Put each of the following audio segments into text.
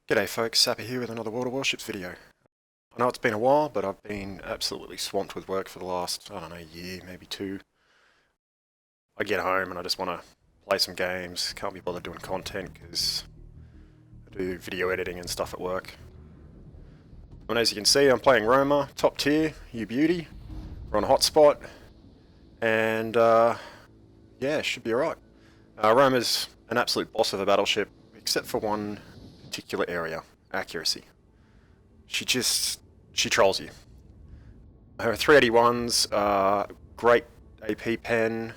G'day folks, Sapper here with another World of Warships video. I know it's been a while, but I've been absolutely swamped with work for the last, I don't know, year, maybe two. I get home and I just want to play some games, can't be bothered doing content because I do video editing and stuff at work. And as you can see, I'm playing Roma, top tier, you beauty. We're on hotspot, and yeah, should be alright. Roma's an absolute boss of a battleship, except for one particular area, accuracy. She trolls you. Her 381s, great AP pen,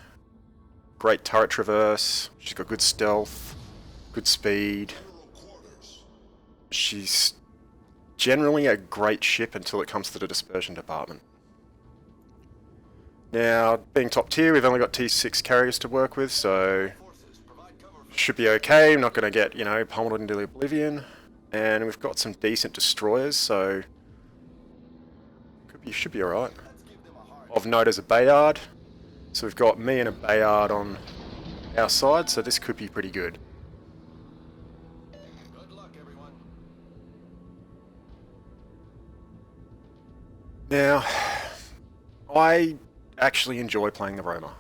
great turret traverse, she's got good stealth, good speed. She's generally a great ship until it comes to the dispersion department. Now, being top tier, we've only got T6 carriers to work with, so should be okay. I'm not going to get, pummeled into oblivion. And we've got some decent destroyers, so should be alright. Of note is a Bayard. So we've got me and a Bayard on our side, so this could be pretty good. Good luck, everyone. Now, I actually enjoy playing the Roma.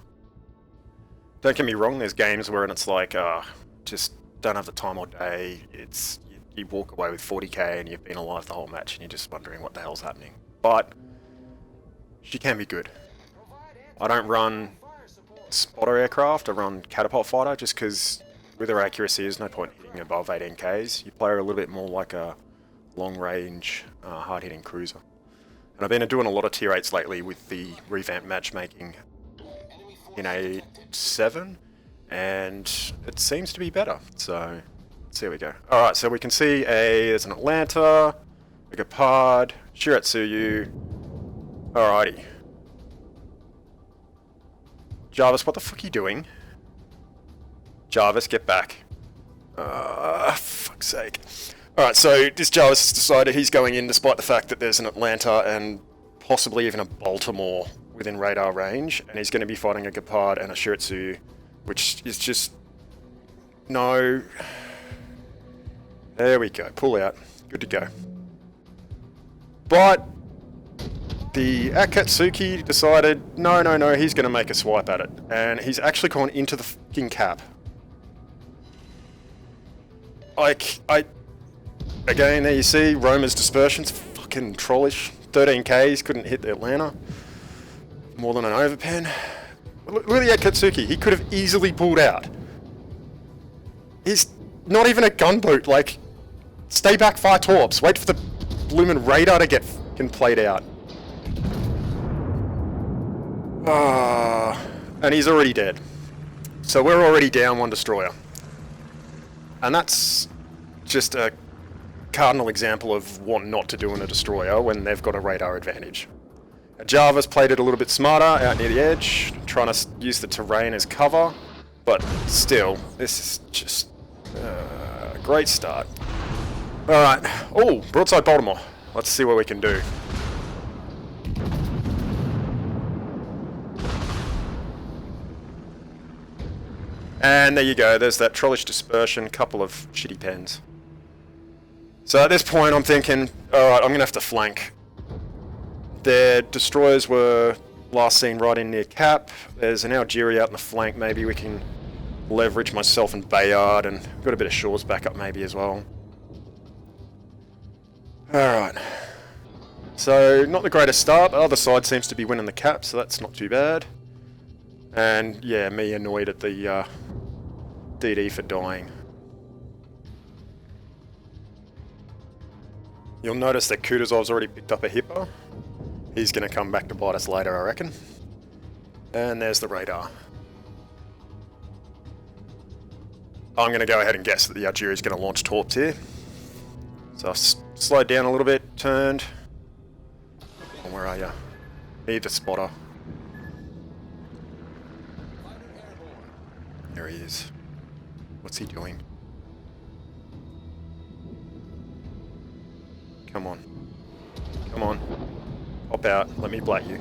Don't get me wrong, there's games where it's like, just don't have the time or day. You walk away with 40k and you've been alive the whole match and you're just wondering what the hell's happening. But she can be good. I don't run spotter aircraft, I run catapult fighter just because with her accuracy there's no point hitting above 18k's. You play her a little bit more like a long range, hard hitting cruiser. And I've been doing a lot of tier 8s lately with the revamped matchmaking in a 7, and it seems to be better, so let's see how we go. Alright, so we can see there's an Atlanta, a Gepard, Shiratsuyu. Alrighty. Jarvis, what the fuck are you doing? Jarvis, get back. Fuck's sake. Alright, so this Jarvis has decided he's going in despite the fact that there's an Atlanta and possibly even a Baltimore within radar range, and he's going to be fighting a Gepard and a Shiratsuyu, which is just... no... There we go, pull out, good to go. But the Akatsuki decided, no, he's going to make a swipe at it, and he's actually gone into the fucking cap. Again, there you see, Roma's dispersion's fucking trollish. 13k's, couldn't hit the Atlanta. More than an overpen. Look at the Akatsuki, he could have easily pulled out. He's not even a gunboat, like, stay back, fire torps, wait for the bloomin' radar to get fucking played out. And he's already dead. So we're already down one destroyer. And that's just a cardinal example of what not to do in a destroyer when they've got a radar advantage. Jarvis played it a little bit smarter out near the edge, trying to use the terrain as cover, but still, this is just a great start. Alright, oh, broadside Baltimore. Let's see what we can do. And there you go, there's that trollish dispersion, couple of shitty pens. So at this point I'm thinking, alright, I'm going to have to flank. Their destroyers were last seen right in near cap. There's an Algeria out in the flank, maybe we can leverage myself and Bayard, and got a bit of Shaw's backup maybe as well. Alright. So, not the greatest start, but other side seems to be winning the cap, so that's not too bad. And yeah, me annoyed at the DD for dying. You'll notice that Kutuzov's already picked up a Hippo. He's going to come back to bite us later, I reckon. And there's the radar. I'm going to go ahead and guess that the Algeria is going to launch torps here. So I've slowed down a little bit, turned. Oh, where are you? Need the spotter. There he is. What's he doing? Come on. Come on. Hop out. Let me blat you.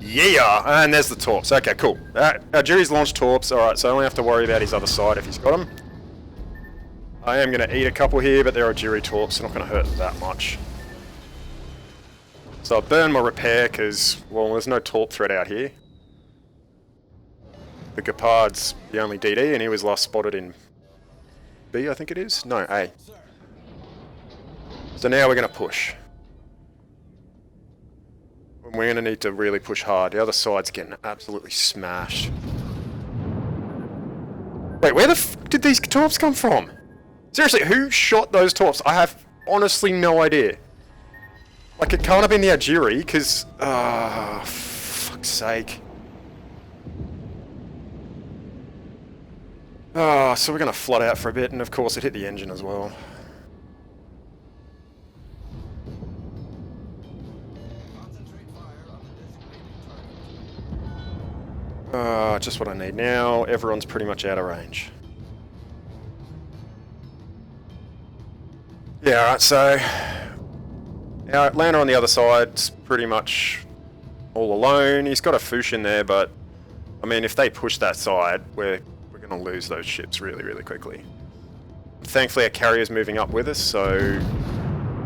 Yeah, and there's the torps. Okay, cool. Algeri's launched torps. Alright, so I only have to worry about his other side if he's got them. I am going to eat a couple here, but they're Algeri torps. They're not going to hurt that much. So I'll burn my repair because, well, there's no torp threat out here. The Gepard's the only DD, and he was last spotted in B, I think it is? No, A. So now we're going to push. We're going to need to really push hard. The other side's getting absolutely smashed. Wait, where the f did these torps come from? Seriously, who shot those torps? I have honestly no idea. Like, it can't have been the Algeri, because... fuck's sake. So we're going to flood out for a bit, and of course it hit the engine as well. Just what I need now. Everyone's pretty much out of range. Yeah, alright, so... Our Atlanta on the other side's pretty much all alone. He's got a Foosh in there, but... I mean, if they push that side, we're going to lose those ships really, really quickly. Thankfully, our carrier's moving up with us, so...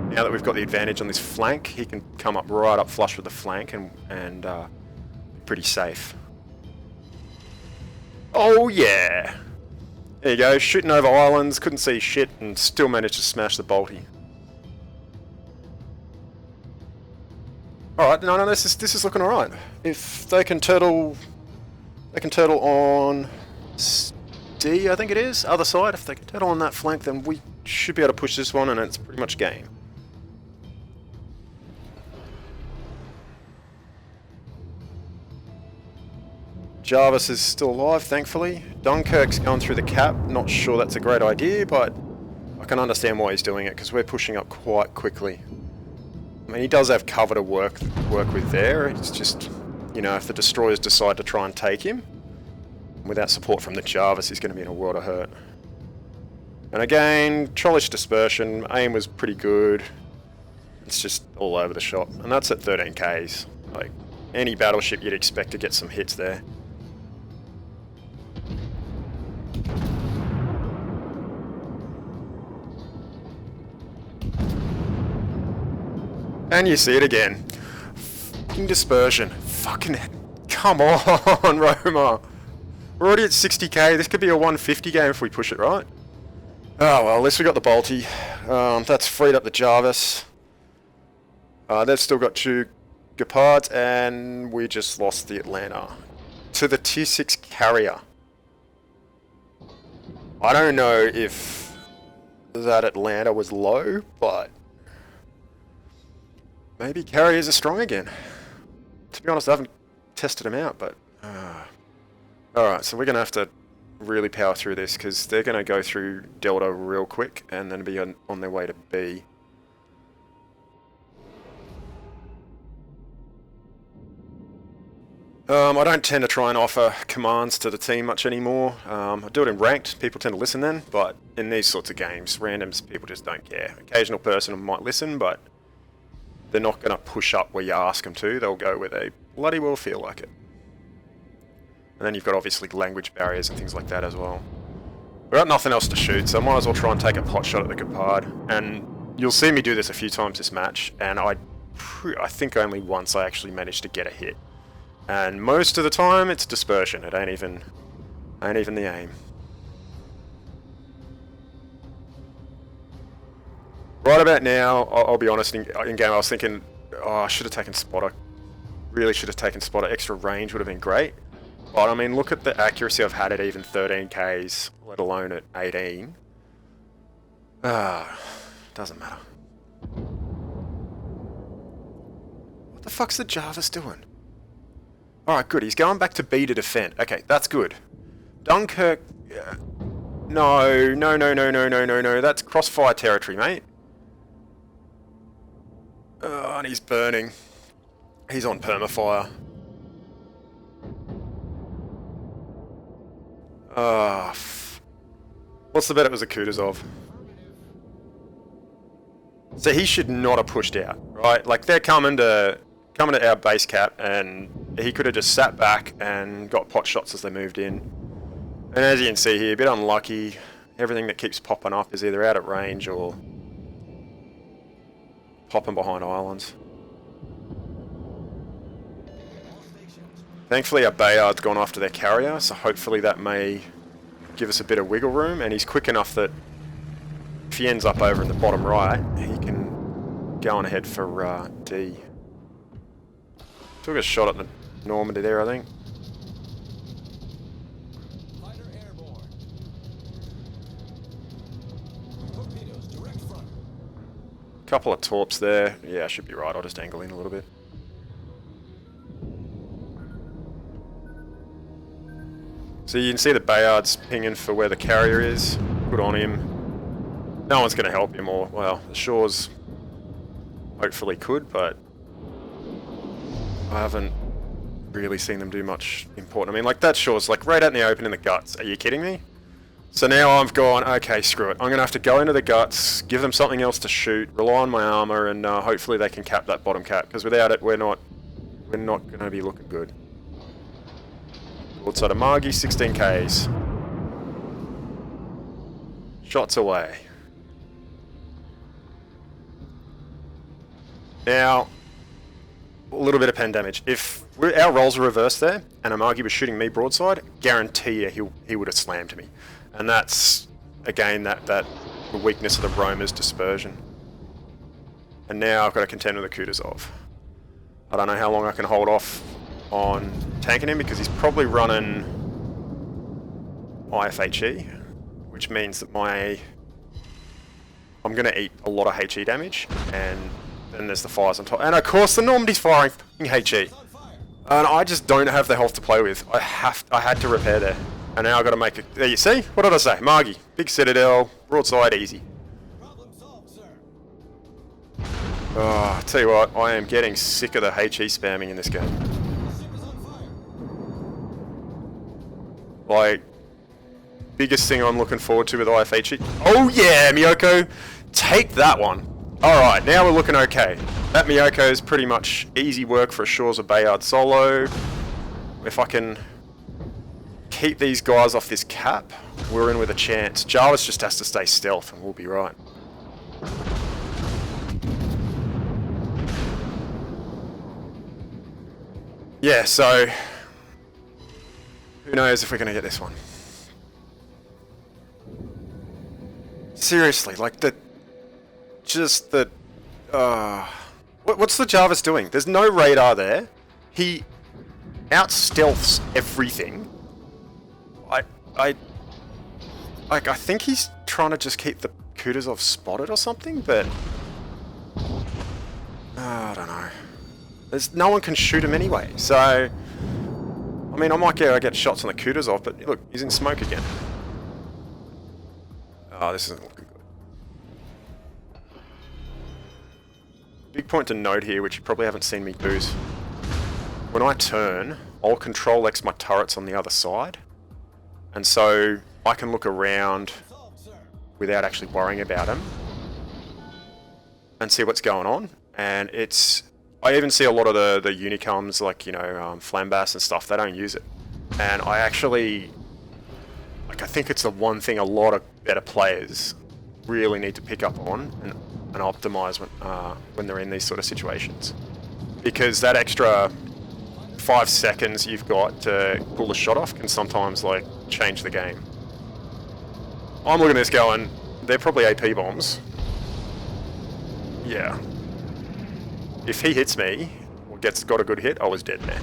Now that we've got the advantage on this flank, he can come up right up flush with the flank and be pretty safe. Oh yeah! There you go, shooting over islands, couldn't see shit, and still managed to smash the Balti. Alright, no, this is looking alright. If they can turtle on D, I think it is, other side. If they can turtle on that flank, then we should be able to push this one, and it's pretty much game. Jarvis is still alive, thankfully. Dunkirk's going through the cap. Not sure that's a great idea, but I can understand why he's doing it, because we're pushing up quite quickly. I mean, he does have cover to work with there. It's just, you know, if the destroyers decide to try and take him, without support from the Jarvis, he's going to be in a world of hurt. And again, trollish dispersion. Aim was pretty good. It's just all over the shop. And that's at 13 Ks. Like, any battleship you'd expect to get some hits there. And you see it again. Fucking dispersion. Fucking... Come on, Roma. We're already at 60k. This could be a 150 game if we push it right. Oh well, at least we got the Balti. That's freed up the Jarvis. They've still got 2 Gepards, and we just lost the Atlanta to the Tier 6 carrier. I don't know if that Atlanta was low, but maybe carriers are strong again. To be honest, I haven't tested them out, but... Alright, so we're going to have to really power through this, because they're going to go through Delta real quick, and then be on their way to B. I don't tend to try and offer commands to the team much anymore. I do it in ranked, people tend to listen then, but in these sorts of games, randoms, people just don't care. Occasional person might listen, but they're not going to push up where you ask them to. They'll go where they bloody well feel like it. And then you've got obviously language barriers and things like that as well. We've got nothing else to shoot, so I might as well try and take a pot shot at the Gepard. And you'll see me do this a few times this match, and I think only once I actually managed to get a hit. And most of the time, it's dispersion. It ain't even the aim. Right about now, I'll be honest, in game I was thinking, oh, I should have taken spotter. Really should have taken spotter. Extra range would have been great. But I mean, look at the accuracy I've had at even 13 Ks, let alone at 18. Doesn't matter. What the fuck's the Jarvis doing? Alright, good. He's going back to B to defend. Okay, that's good. Dunkirk... No. That's crossfire territory, mate. Oh, and he's burning. He's on permafire. What's the bet it was a Kutuzov? So he should not have pushed out, right? Like, they're coming to our base cap, and he could have just sat back and got pot shots as they moved in. And as you can see here, a bit unlucky. Everything that keeps popping up is either out of range or popping behind islands. Thankfully our Bayard's gone after their carrier, so hopefully that may give us a bit of wiggle room, and he's quick enough that if he ends up over in the bottom right, he can go on ahead for D. Took a shot at the Normandy there, I think. Fighter airborne. Torpedoes direct front. Couple of torps there. Yeah, I should be right. I'll just angle in a little bit. So you can see the Bayard's pinging for where the carrier is. Good on him. No one's going to help him, or, well, the Shores hopefully could, but I haven't really seen them do much important. I mean, like, that Shore's like right out in the open in the guts. Are you kidding me? So now I've gone, okay, screw it. I'm going to have to go into the guts, give them something else to shoot, rely on my armor, and hopefully they can cap that bottom cap, because without it, we're not going to be looking good. Outside of Margie, 16 Ks. Shots away. Now, a little bit of pen damage. If our rolls are reversed there, and Amagi was shooting me broadside, guarantee you he would have slammed me. And that's, again, the weakness of the Roma's dispersion. And now I've got to contend with the Kutuzov. I don't know how long I can hold off on tanking him, because he's probably running IFHE, which means that I'm going to eat a lot of HE damage, and then there's the fires on top. And of course the Normandy's firing HE. And I just don't have the health to play with. I had to repair there. And now I've got to make it. There you see? What did I say? Margie, big citadel, broadside, easy. Problem solved, sir. Oh, I tell you what, I am getting sick of the HE spamming in this game. Ship is on fire. Like, biggest thing I'm looking forward to with IFHE. Oh yeah, Miyoko, take that one. Alright, now we're looking okay. That Miyoko is pretty much easy work for a Shores of Bayard solo. If I can keep these guys off this cap, we're in with a chance. Jarvis just has to stay stealth and we'll be right. Yeah, so who knows if we're going to get this one. Seriously, like what's the Jarvis doing? There's no radar there. He out-stealths everything. I think he's trying to just keep the Kutuzov spotted or something, but I don't know. No one can shoot him anyway, so I mean, I might get shots on the Kutuzov, but look, he's in smoke again. Oh, this isn't looking good. Big point to note here, which you probably haven't seen me do, is when I turn, I'll control X my turrets on the other side, and so I can look around without actually worrying about them and see what's going on. And I even see a lot of the Unicums, like, you know, Flambas and stuff, they don't use it. And I actually, like, I think it's the one thing a lot of better players really need to pick up on and optimize when they're in these sort of situations. Because that extra 5 seconds you've got to pull the shot off can sometimes, like, change the game. I'm looking at this going, they're probably AP bombs. Yeah. If he hits me, or got a good hit, I was dead there.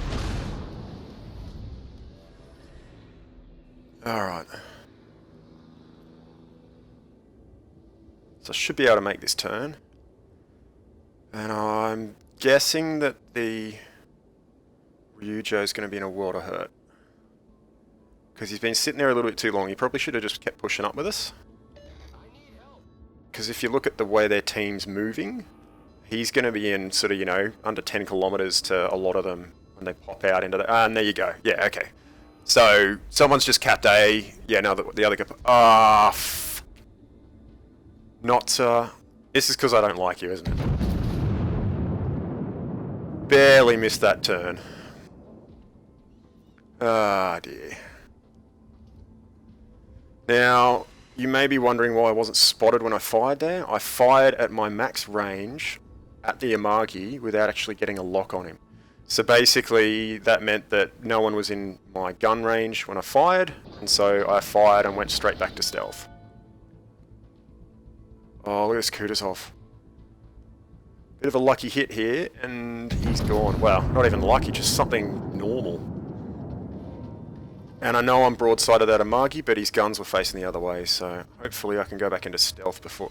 Alright. So I should be able to make this turn. And I'm guessing that the Ryujo is going to be in a world of hurt. Because he's been sitting there a little bit too long. He probably should have just kept pushing up with us. Because if you look at the way their team's moving, he's going to be in sort of, you know, under 10 kilometers to a lot of them when they pop out into the... and there you go. Yeah, okay. So, someone's just capped A. Yeah, no, the other guy... Not, this is because I don't like you, isn't it? Barely missed that turn. Ah, dear. Now, you may be wondering why I wasn't spotted when I fired there. I fired at my max range at the Amagi without actually getting a lock on him. So basically, that meant that no one was in my gun range when I fired, and so I fired and went straight back to stealth. Oh, look at this Kutuzov. Bit of a lucky hit here, and he's gone. Well, not even lucky, just something normal. And I know I'm broadside of that Amagi, but his guns were facing the other way, so hopefully I can go back into stealth before...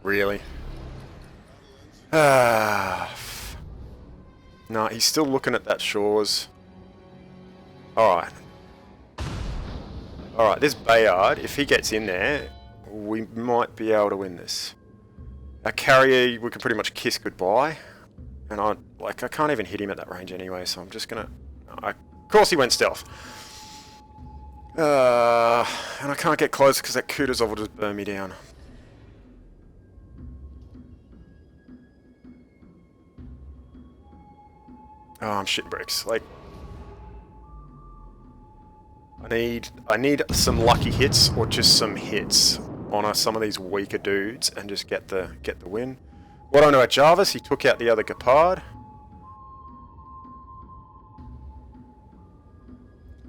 Really? Ah. No, he's still looking at that shores. Alright. Alright, this Bayard, if he gets in there, we might be able to win this. Our carrier, we can pretty much kiss goodbye. And I can't even hit him at that range anyway, so I'm just gonna... of course he went stealth. And I can't get close because that Kutuzov will just burn me down. Oh, I'm shit bricks. Like, I need some lucky hits or just some hits on some of these weaker dudes and just get the win. What I know at Jarvis, he took out the other Gepard.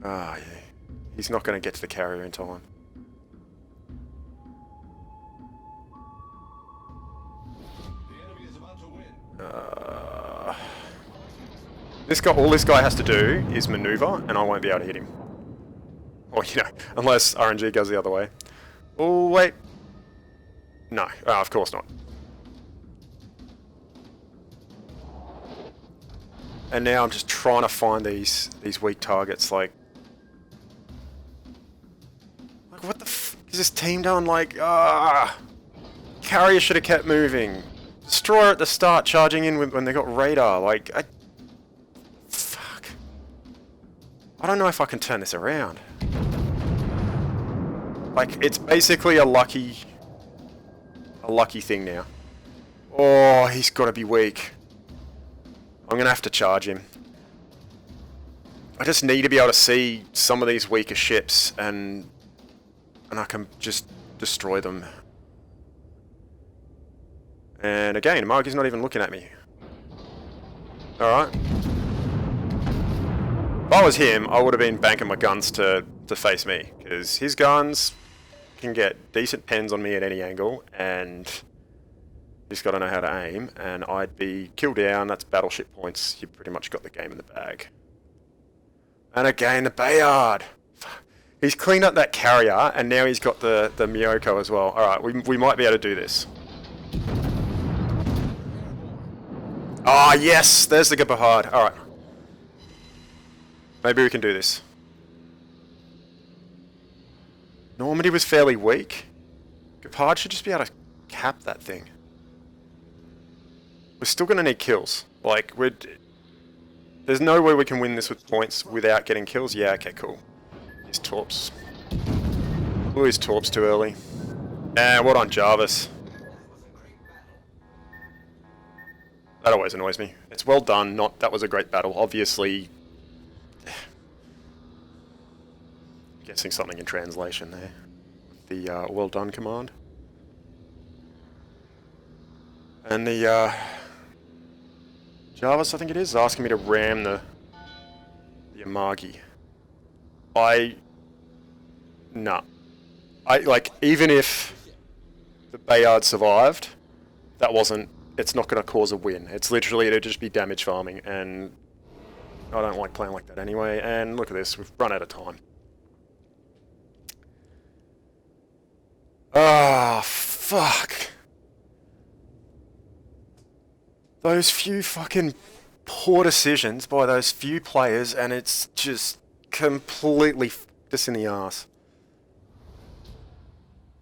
Ah, yeah. He's not going to get to the carrier in time. The enemy is about to win. All this guy has to do is maneuver, and I won't be able to hit him. Or, you know, unless RNG goes the other way. Oh, wait. No, of course not. And now I'm just trying to find these weak targets, like what the f is this team doing? Like, carrier should have kept moving. Destroyer at the start, charging in when they got radar. Like, fuck. I don't know if I can turn this around. Like, it's basically a lucky thing now. Oh, he's got to be weak. I'm going to have to charge him. I just need to be able to see some of these weaker ships and I can just destroy them. And again, Margie's not even looking at me. Alright. If I was him, I would have been banking my guns to face me, because his guns can get decent pens on me at any angle, and he's got to know how to aim, and I'd be killed down. That's battleship points. You pretty much got the game in the bag. And again, the Bayard. He's cleaned up that carrier, and now he's got the Miyoko as well. Alright, we might be able to do this. Ah, yes! There's the Gepard. Alright. Maybe we can do this. Normandy was fairly weak. Gepard should just be able to cap that thing. We're still going to need kills. Like, there's no way we can win this with points without getting kills. Yeah, okay, cool. His torps. Blew his torps too early. And what on Jarvis? That always annoys me. It's well done, not that was a great battle. Obviously, guessing something in translation there. The well done command. And the Jarvis, I think it is, asking me to ram the Amagi. Nah. Even if the Bayard survived, it's not going to cause a win. It's literally, it'll just be damage farming, and I don't like playing like that anyway. And look at this, we've run out of time. Ah, fuck. Those few fucking poor decisions by those few players, and it's just completely f***ed us in the arse.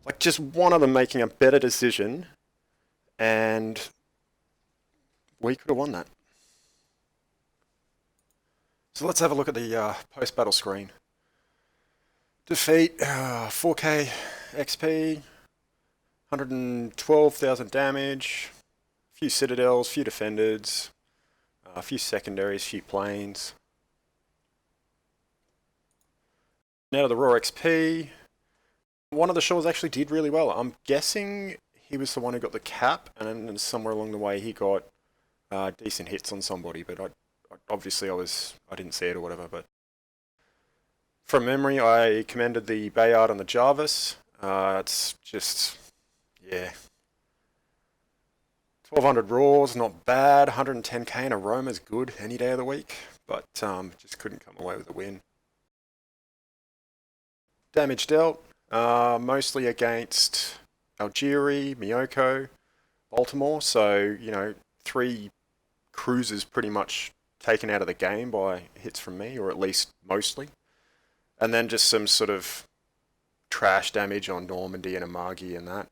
Like, just one of them making a better decision, and we could have won that. So let's have a look at the post-battle screen. Defeat, 4k XP, 112,000 damage, a few citadels, few defenders, a few secondaries, few planes. Now to the raw XP. One of the shores actually did really well. I'm guessing he was the one who got the cap, and then somewhere along the way he got decent hits on somebody, but obviously I didn't see it or whatever. But from memory, I commended the Bayard on the Jarvis. It's just, yeah. 1200 raws, not bad. 110k in a Roma is good any day of the week, but just couldn't come away with a win. Damage dealt, mostly against Algeria, Miyoko, Baltimore, so, you know, 3 cruisers pretty much taken out of the game by hits from me, or at least mostly. And then just some sort of trash damage on Normandy and Amagi and that.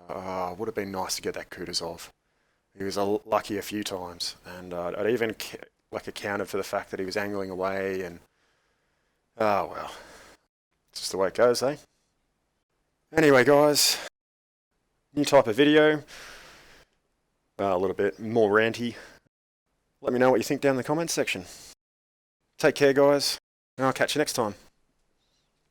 And would have been nice to get that Kutuzov. He was lucky a few times, and I'd even accounted for the fact that he was angling away, and well, it's just the way it goes, eh? Anyway, guys, new type of video, a little bit more ranty. Let me know what you think down in the comments section. Take care, guys, and I'll catch you next time.